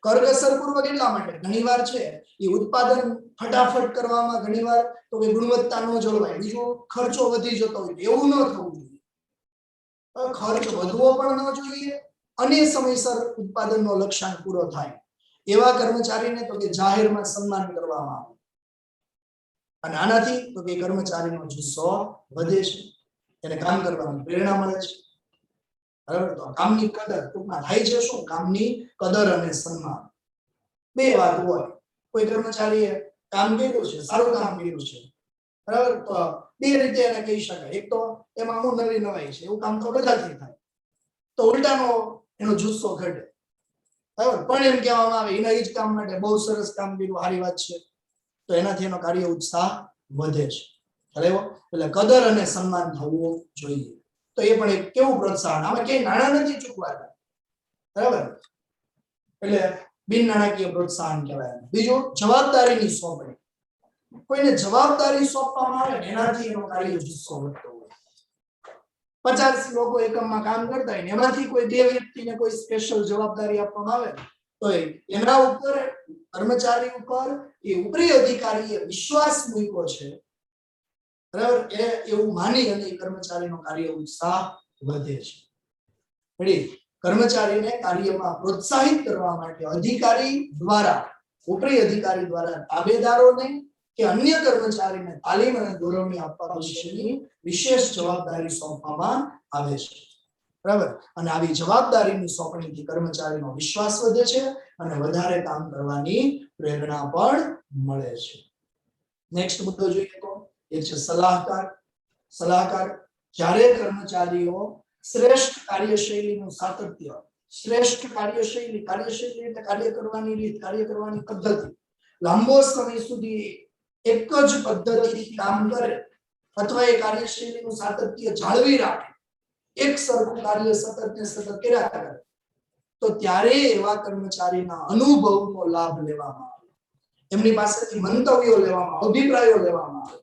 કરકસરપૂર્વક એટલા માટે ઘણીવાર છે એ ઉત્પાદન ફટાફટ કરવામાં ઘણીવાર તો કે ગુણવત્તા ન જળવાય, બીજો ખર્ચો વધી જતો હોય, એવું ન થવું જોઈએ. ખર્ચ વધવો પણ ન જોઈએ અને સમયસર ઉત્પાદનનો લક્ષ્યાંક પૂરો થાય એવા કર્મચારીને તો કે જાહેરમાં સન્માન કરવામાં આવે. અને આનાથી તો કે કર્મચારીનો જુસ્સો વધે છે, એને કામ કરવાની પ્રેરણા મળે છે. બરાબર? તો કામની કદર ટૂંકમાં થાય છે શું? કામની કદર અને સન્માન. બે વાત હોય. કોઈ કર્મચારીએ કામ કર્યું છે, સારું કામ કર્યું છે, બરાબર, તો બે રીતે એને કહી શકાય. એક તો એમાં હું નવાઈ છે એવું કામ તો બધાથી થાય, તો ઉલટાનો એનો જુસ્સો ઘટે. બરાબર? પણ એમ કહેવામાં આવે એના જ કામ માટે બહુ સરસ કામ કર્યું, સારી વાત છે, તો એનાથી એનો કાર્ય ઉત્સાહ વધે છે. એટલે કદર અને સન્માન થવું જોઈએ. તો એ પણ એક કેવું પ્રોત્સાહન. આમાં ક્યાંય નાણાં નથી ચૂકવાતા. બરાબર? એટલે બિન નાણાકીય પ્રોત્સાહન કહેવાય. બીજું જવાબદારીની સોંપણી. કોઈને જવાબદારી સોંપવામાં આવે ને એનાથી એનો કાર્ય જુસ્સો વધતો હોય. 50 લોકો એકમમાં કામ કરતા હોય ને એમાંથી કોઈ 2 વ્યક્તિને કોઈ સ્પેશિયલ જવાબદારી આપવામાં આવે તો એના ઉપર કર્મચારી ઉપર એ ઉપરી અધિકારીએ વિશ્વાસ મૂક્યો છે, બરાબર, એવું માની અને કર્મચારીનો કાર્ય ઉત્સાહ વધે છે. રેડી? કર્મચારીને કાર્યમાં પ્રોત્સાહિત કરવા માટે અધિકારી દ્વારા, ઉપરી અધિકારી દ્વારા તાબેદારોને કે અન્ય કર્મચારીને તાલીમ અને દોરવણી આપવા વિશેની વિશેષ જવાબદારી સોંપવામાં આવે છે. બરાબર? અને આવી જવાબદારીની સોંપણીથી કર્મચારીનો વિશ્વાસ વધે છે અને વધારે કામ કરવાની પ્રેરણા પણ મળે છે. નેક્સ્ટ મુદ્દો જોઈએ તો એ છે સલાહકાર. સલાહકાર જ્યારે કર્મચારીઓ શ્રેષ્ઠ કાર્યશૈલીનું સાતત્ય, શ્રેષ્ઠ કાર્યશૈલી એટલે કાર્ય કરવાની રીત, કાર્ય કરવાની પદ્ધતિ, લાંબો સમય સુધી એક જ પદ્ધતિથી કામ કરે અથવા એ કાર્યશૈલીનું સાતત્ય જાળવી રાખે, એક સરખું કાર્ય સતત ને સતત કર્યા કરે, તો ત્યારે એવા કર્મચારીના અનુભવનો લાભ લેવામાં આવે, એમની પાસેથી મંતવ્યો લેવામાં, અભિપ્રાયો લેવામાં આવે.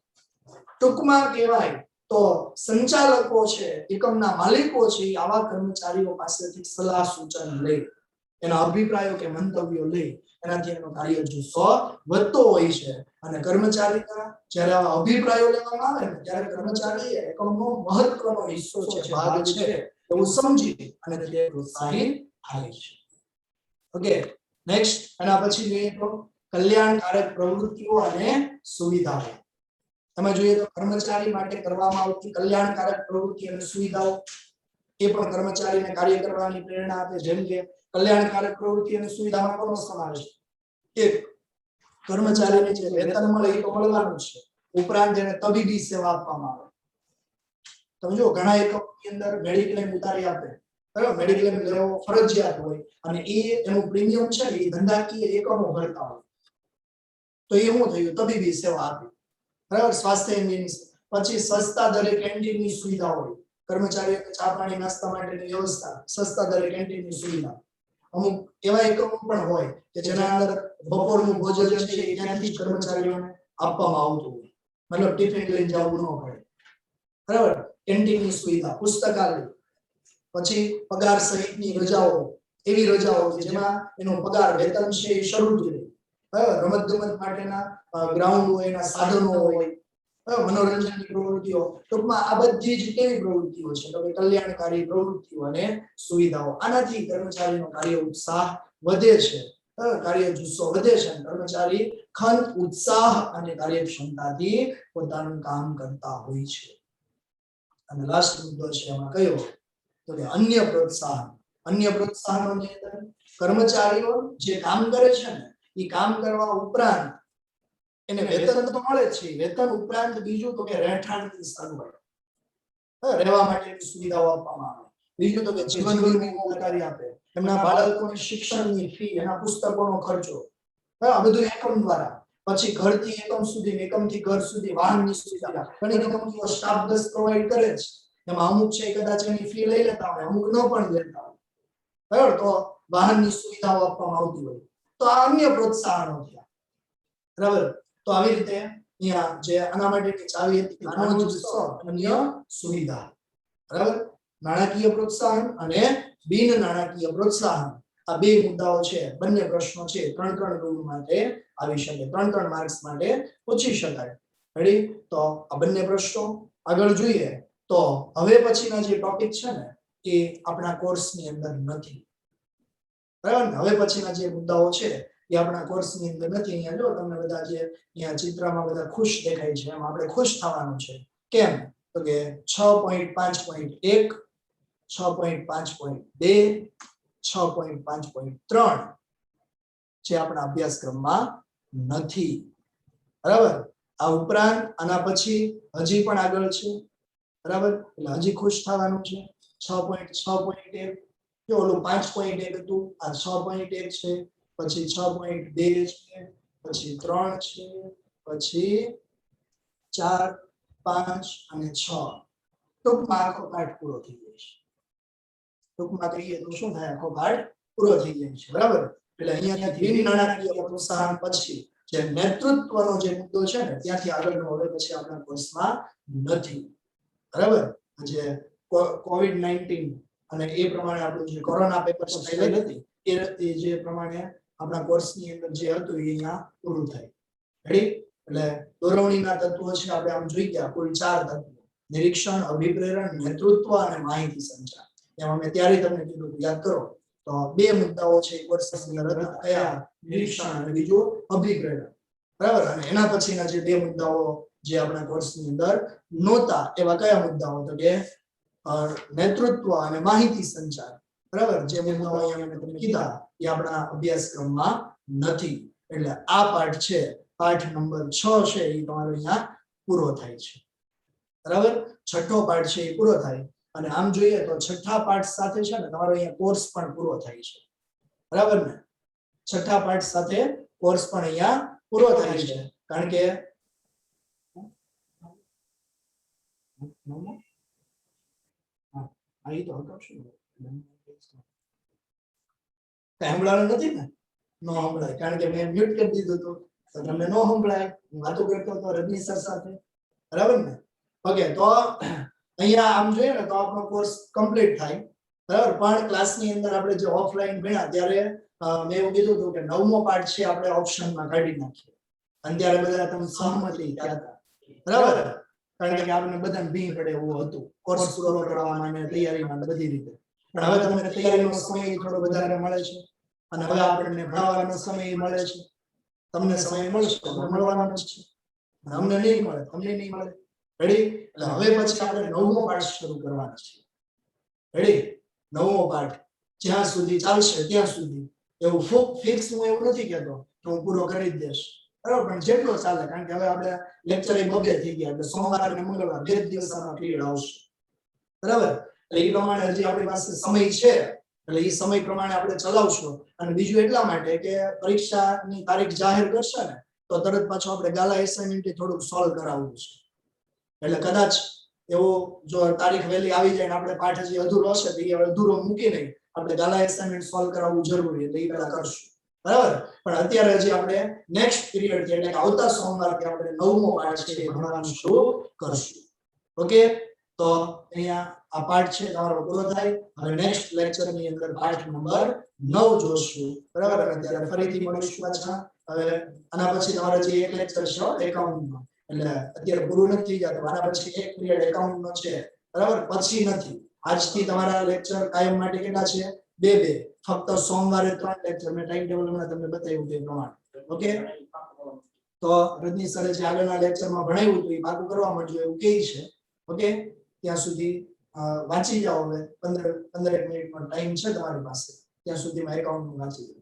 ટૂંકમાં કહેવાય તો સંચાલકો છે, એકમના માલિકો છે, આવા કર્મચારીઓ પાસેથી સલાહ સૂચન લે, એના અભિપ્રાયો કે મંતવ્યો લે, એનાથી એનો કાર્ય જુસ્સો વધતો હોય છે. અને કર્મચારીના જ્યારે આવા અભિપ્રાયો લેવામાં આવે ને ત્યારે કર્મચારી એકમનો મહત્વનો હિસ્સો છે, ભાગ છે એવું સમજી અને તે પ્રોત્સાહિત થાય છે. ઓકે, નેક્સ્ટ એના પછી જોઈએ તો કલ્યાણકારક પ્રવૃત્તિઓ અને સુવિધાઓ. એમાં જોઈએ તો કર્મચારી માટે કરવામાં આવતી કલ્યાણકારક પ્રવૃત્તિ અને સુવિધાઓ એ પણ કર્મચારીને કાર્ય કરવાની પ્રેરણા આપે. જેમ કે કલ્યાણકારક પ્રવૃત્તિ અને સુવિધામાં કોનો સમાવેશ? એક, કર્મચારીને જે વેતન મળે એ તો મળવાનું છે, ઉપરાંત એને તબીબી સેવા આપવામાં આવે. તમે જો ઘણા એકમોની અંદર મેડિક્લેમ ઉતારી આપે, બરાબર, મેડિક્લેમ લેવો ફરજિયાત હોય અને એ એનું પ્રીમિયમ છે ને એ ધંધાકીય એકમો ભરતા હોય, તો એ શું થયું? તબીબી સેવા આપી, બરાબર, સ્વાસ્થ્ય અંગેની. પછી સસ્તા દરે કેન્ટીનની સુવિધા હોય, કર્મચારીઓને ચા પાણી નાસ્તા માટેની વ્યવસ્થા, સસ્તા દરે કેન્ટીનની સુવિધા. અમુક એવા એકમો પણ હોય કે જેના અંદર બપોરનું ભોજન છે એ ત્યાંથી જ કર્મચારીઓને આપવામાં આવતું હોય, મતલબ ટિફિન લઈને જવું ન પડે, બરાબર. કેન્ટીનની સુવિધા, પુસ્તકાલય, પછી પગાર સહિતની રજાઓ, એવી રજાઓ કે જેમાં એનો પગાર વેતન છે એ શરૂ થઈ જાય, બરાબર. રમત ગમત માટેના ગ્રાઉન્ડ હોય, એના સાધનો હોય, મનોરંજનની પ્રવૃત્તિઓ. ટૂંકમાં આ બધી જ કેવી પ્રવૃત્તિઓ છે? તો કે કલ્યાણકારી પ્રવૃત્તિઓ અને સુવિધાઓ. આનાથી કર્મચારીનો કાર્ય ઉત્સાહ વધે છે, કાર્ય જુસ્સો વધે છે, અને કર્મચારી ખંત, ઉત્સાહ અને કાર્યક્ષમતાથી પોતાનું કામ કરતા હોય છે. અને લાસ્ટ મુદ્દો છે એમાં કયો? તો કે અન્ય પ્રોત્સાહન. અન્ય પ્રોત્સાહનોની અંદર કર્મચારીઓ જે કામ કરે છે ને એ કામ કરવા ઉપરાંત એને વેતન તો મળે છે, વેતન ઉપરાંત બીજું તો કે રહેઠાણની સગવડ, રહેવા માટેની સુવિધાઓ આપવામાં આવે. બીજું તો કે જીવન વીમો ઉતારી આપે, એમના બાળકોને શિક્ષણની ફી, એના પુસ્તકોનો ખર્ચો, આ બધું એકમ દ્વારા. પછી ઘરથી એકમ સુધી, એકમથી ઘર સુધી વાહનની સુવિધા. ઘણી કંપનીઓ સ્ટાફ બસ પ્રોવાઈડ કરે છે, એમાં અમુક છે કદાચ એની ફી લઈ લેતા હોય, અમુક ન પણ લેતા હોય, બરાબર. તો વાહનની સુવિધાઓ આપવામાં આવતી હોય. તો આ અન્ય પ્રોત્સાહનો થયા, બરાબર. તો આવી રીતે અહીંયા જે આના માટેની ચાવી હતી, આનો જુસ્સો, અન્ય સુવિધા, બરાબર. નાણાકીય પ્રોત્સાહન અને બિન નાણાકીય પ્રોત્સાહન, આ બે મુદ્દાઓ છે. બંને પ્રશ્નો છે 3-3 ગુણ માટે આવી શકે, 3-3 માર્ક્સ માટે પૂછી શકાય. રેડી? તો આ બંને પ્રશ્નો આગળ જોઈએ તો હવે પછીના જે ટોપિક છે ને એ આપણા કોર્સની અંદર નથી, બરાબર ને? હવે પછીના જે મુદ્દાઓ છે એ આપણા કોર્સની અંદર નથી. અહીંયા જો તમને બધા જે અહીંયા ચિત્રમાં બધા ખુશ દેખાય છે, એમ આપણે ખુશ થવાનું છે. કેમ? તો કે 6.5.1, 6.5.2, 6.5.3 જે આપણા અભ્યાસક્રમમાં નથી, બરાબર. આ ઉપરાંત આના પછી હજી પણ આગળ છે, બરાબર. એટલે હજી ખુશ થવાનું છે. 6.6.1 જો ઓલું 5.1 હતું, આ 6.1 છે, પછી 6.2 છે, પછી 3 છે, પછી 4, 5 અને 6. ટૂંકમાં આખો પાઠ પૂરો થઈ જાય છે. ટૂંકમાં કહીએ તો શું થાય? આખો પાઠ પૂરો થઈ જાય છે, બરાબર. એટલે અહીંયાથી બિન નાણાકીય પ્રોત્સાહન પછી જે નેતૃત્વનો જે મુદ્દો છે ને ત્યાંથી આગળનો હવે પછી આપણા કોર્સમાં નથી, બરાબર. જે કોવિડ-19 અને એ પ્રમાણે આપણું જે કોરોના પેપર સ્ટાઇલ હતી એ જે પ્રમાણે આપણા કોર્સની અંદર જે હતું એ અહીંયા પૂરું થાય. રેડી? એટલે દોરવણીના તત્વો છે આપણે આમ જોઈ ગયા કુલ 4 તત્વો: નિરીક્ષણ, અભિપ્રેરણ, નેતૃત્વ અને માહિતી સંચાર. એમાં મેં ત્યારે તમને કીધું યાદ કરો તો બે મુદ્દાઓ છે કોર્સની અંદર હતા. કયા? નિરીક્ષણ અને બીજું અભિપ્રેરણ, બરાબર. અને એના પછીના જે બે મુદ્દાઓ જે આપણા કોર્સની અંદર નહોતા એવા કયા મુદ્દાઓ? તો કે નેતૃત્વ અને માહિતી સંચાર, બરાબર. જે મુદ્દાઓ અહીંયા મેં તમને કીધા એ આપણા અભ્યાસક્રમમાં નથી. એટલે આ પાઠ છે, પાઠ નંબર 6 છે એ તમારો અહીંયા પૂરો થાય છે, બરાબર. છઠ્ઠો પાઠ છે એ પૂરો થાય. અને આમ જોઈએ તો છઠ્ઠા પાઠ સાથે છે ને તમારો અહીંયા કોર્સ પણ પૂરો થાય છે, બરાબર ને? છઠ્ઠા પાઠ સાથે કોર્સ પણ અહીંયા પૂરો થાય છે, કારણ કે સંભળાયું નથી ને? ન સંભળાય કારણ કે મેં મ્યુટ કરી દીધું હતું, તો તમને ન સંભળાય. હું વાતો કરતો હતો રજની સર સાથે, બરાબર ને? ઓકે, તો અહીંયા આમ જોઈએ ને તો આપણો કોર્સ કમ્પ્લીટ થાય, બરાબર. પણ ક્લાસની અંદર આપણે જે ઓફલાઈન ભણ્યા ત્યારે મેં એવું કીધું હતું કે 9મો પાઠ છે આપણે ઓપ્શનમાં કાઢી નાખીએ, અને ત્યારે બધા તમે સહમતી થયા હતા, બરાબર. કારણ કે આપણે બધાને ભી પડે એવું હતું કોર્સ પૂરો કરવામાં અને તૈયારીમાં બધી રીતે. પણ હવે તમને તૈયારીનો સમય થોડો વધારે મળે છે અને હવે આપણને ભણવાનો સમય મળે છે. તમને સમય મળશે તો મળવાનો જ છે, અને અમને નહીં મળે, તમને નહીં મળે. રેડી? એટલે હવે પછી આપણે 9મો પાઠ શરૂ કરવાનો છે. રેડી? 9મો પાઠ જ્યાં સુધી ચાલશે ત્યાં સુધી. એવું ફિક્સ હું એવું નથી કહેતો કે હું પૂરો કરી જ દઈશ, બરાબર, પણ જેટલો ચાલે, કારણ કે હવે આપણે લેક્ચર એ બબે થઈ ગયા, એટલે સોમવાર અને મંગળવાર બે જ દિવસ આમાં પીરિયડ આવશે, બરાબર. એટલે એ પ્રમાણે હજી આપણી પાસે સમય છે, એટલે એ સમય પ્રમાણે આપણે ચલાવશું. અને બીજું એટલા માટે કે પરીક્ષાની તારીખ જાહેર કરશે ને તો તરત પાછું આપણે ગાલા એસાઇનમેન્ટ થોડુંક સોલ્વ કરાવવું છે. એટલે કદાચ એવો જો તારીખ વહેલી આવી જાય ને આપણે પાઠ હજી અધૂરો હશે તો એ અધૂરો મૂકી નહીં, આપણે ગાલા એસાઇનમેન્ટ સોલ્વ કરાવવું જરૂરી, એટલે એ પહેલા કરશું, બરાબર. પણ અત્યારે હજી આપણે નેક્સ્ટ પીરિયડ થી એટલે કે આવતા સોમવારથી આપણે 9મો પાઠ છે એ ભણવાનું શરૂ કરશું. ઓકે, તો અહીંયા આ પાઠ છે તમારો પૂરો થાય. હવે નેક્સ્ટ લેક્ચર ની અંદર પાઠ નંબર 9 જોશું, બરાબર. અને ત્યારે ફરીથી મળીશું પાછા. હવે આના પછી તમારે જે એક લેક્ચર છે એકાઉન્ટનો, એટલે અત્યારે પૂરું નથી થઈ જતું, આના પછી એક પીરિયડ એકાઉન્ટનો છે, બરાબર, પછી નથી. આજથી તમારા લેક્ચર કાયમ માટે કેટલા છે? બે. ફક્ત સોમવારે 3 લેક્ચર, મેં ટાઈમ ટેબલ હમણાં તમને બતાવ્યું તે પ્રમાણે. ઓકે, તો રજની સરે જે આગળના લેક્ચરમાં ભણાવ્યું હતું એ પાકું કરવા માંડજો એવું કહે છે. ઓકે, ત્યાં સુધી વાંચી જાઓ. હવે 15 મિનિટનો ટાઈમ છે તમારી પાસે, ત્યાં સુધીમાં એકાઉન્ટ વાંચી જાઓ.